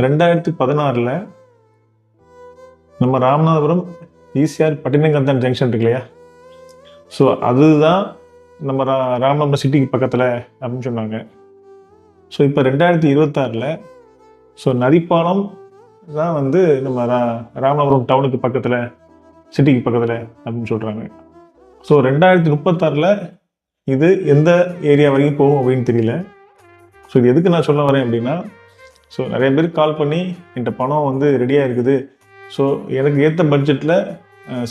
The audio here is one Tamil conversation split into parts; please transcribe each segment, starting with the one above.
2016 நம்ம ராமநாதபுரம் ஈசிஆர் பட்டினங்கந்தன் ஜங்ஷன் இருக்கு இல்லையா, ஸோ அதுதான் நம்ம ராமநாதபுரம் சிட்டிக்கு பக்கத்தில் அப்படின்னு சொன்னாங்க. ஸோ இப்போ 2026 ஸோ நதிப்பாலம் தான் வந்து நம்ம ராமநாதபுரம் டவுனுக்கு பக்கத்தில், சிட்டிக்கு பக்கத்தில் அப்படின்னு சொல்கிறாங்க. ஸோ 2036 இது எந்த ஏரியா வரைக்கும் போகும் அப்படின்னு தெரியல. ஸோ இது எதுக்கு நான் சொல்ல வரேன் அப்படின்னா, ஸோ நிறைய பேருக்கு கால் பண்ணி என்கிட்ட பணம் வந்து ரெடியாக இருக்குது, ஸோ எனக்கு ஏற்ற பட்ஜெட்டில்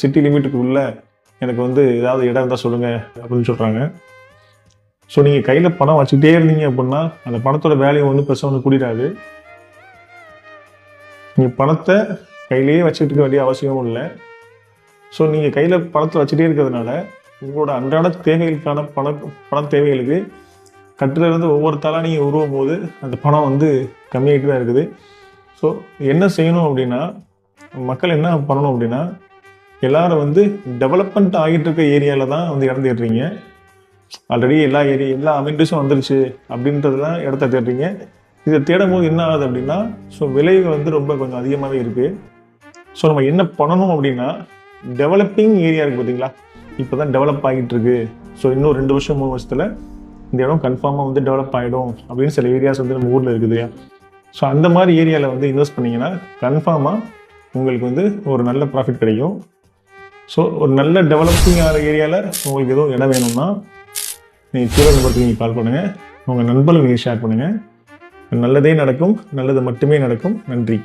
சிட்டி லிமிட்டுக்கு உள்ள எனக்கு வந்து ஏதாவது இடம் இருந்தால் சொல்லுங்கள் அப்படின்னு சொல்கிறாங்க. ஸோ நீங்கள் கையில் பணம் வச்சுக்கிட்டே இருந்தீங்க அப்படின்னா அந்த பணத்தோட வேல்யூ ஒன்றும் பெருசாக ஒன்று கூடிடாது. நீங்கள் பணத்தை கையிலேயே வச்சுக்கிட்டு இருக்க வேண்டிய அவசியமும் இல்லை. ஸோ நீங்கள் கையில் பணத்தை வச்சுட்டே இருக்கிறதுனால உங்களோட அன்றாட தேவைகளுக்கான பண தேவைகளுக்கு கட்டுலேருந்து ஒவ்வொரு தாளாக நீங்கள் உருவும் போது அந்த பணம் வந்து கம்மியாகிட்டு தான் இருக்குது. ஸோ என்ன செய்யணும் அப்படின்னா, மக்கள் என்ன பண்ணணும் அப்படின்னா, எல்லாரும் வந்து டெவலப்மெண்ட் ஆகிட்டு இருக்க ஏரியாவில் தான் வந்து இடம் தேடுறீங்க. ஆல்ரெடி எல்லா அமெனிட்டிஸும் வந்துருச்சு அப்படின்றதுலாம் இடத்த தேடுறீங்க. இதை தேடும் போது என்ன ஆகுது அப்படின்னா, ஸோ விலை வந்து ரொம்ப கொஞ்சம் அதிகமாகவே இருக்குது. ஸோ நம்ம என்ன பண்ணணும் அப்படின்னா, டெவலப்பிங் ஏரியா இருக்குது பார்த்தீங்களா, இப்போ தான் டெவலப் ஆகிட்டு இருக்கு, ஸோ இன்னும் 2 வருஷம் 3 வருஷத்தில் இந்த இடம் கன்ஃபார்மாக வந்து டெவலப் ஆகிடும் அப்படின்னு சில ஏரியாஸ் வந்து நம்ம ஊரில் இருக்குது. ஸோ அந்த மாதிரி ஏரியாவில் வந்து இன்வெஸ்ட் பண்ணிங்கன்னா கன்ஃபார்மாக உங்களுக்கு வந்து ஒரு நல்ல ப்ராஃபிட் கிடைக்கும். ஸோ ஒரு நல்ல டெவலப்பிங் ஆகிற ஏரியாவில் உங்களுக்கு எதுவும் இடம் வேணும்னா நீங்கள் கீழே நம்பருக்கு நீங்கள் கால் பண்ணுங்கள், உங்கள் நண்பர்களுக்கு ஷேர் பண்ணுங்கள். நல்லதே நடக்கும், நல்லது மட்டுமே நடக்கும். நன்றி.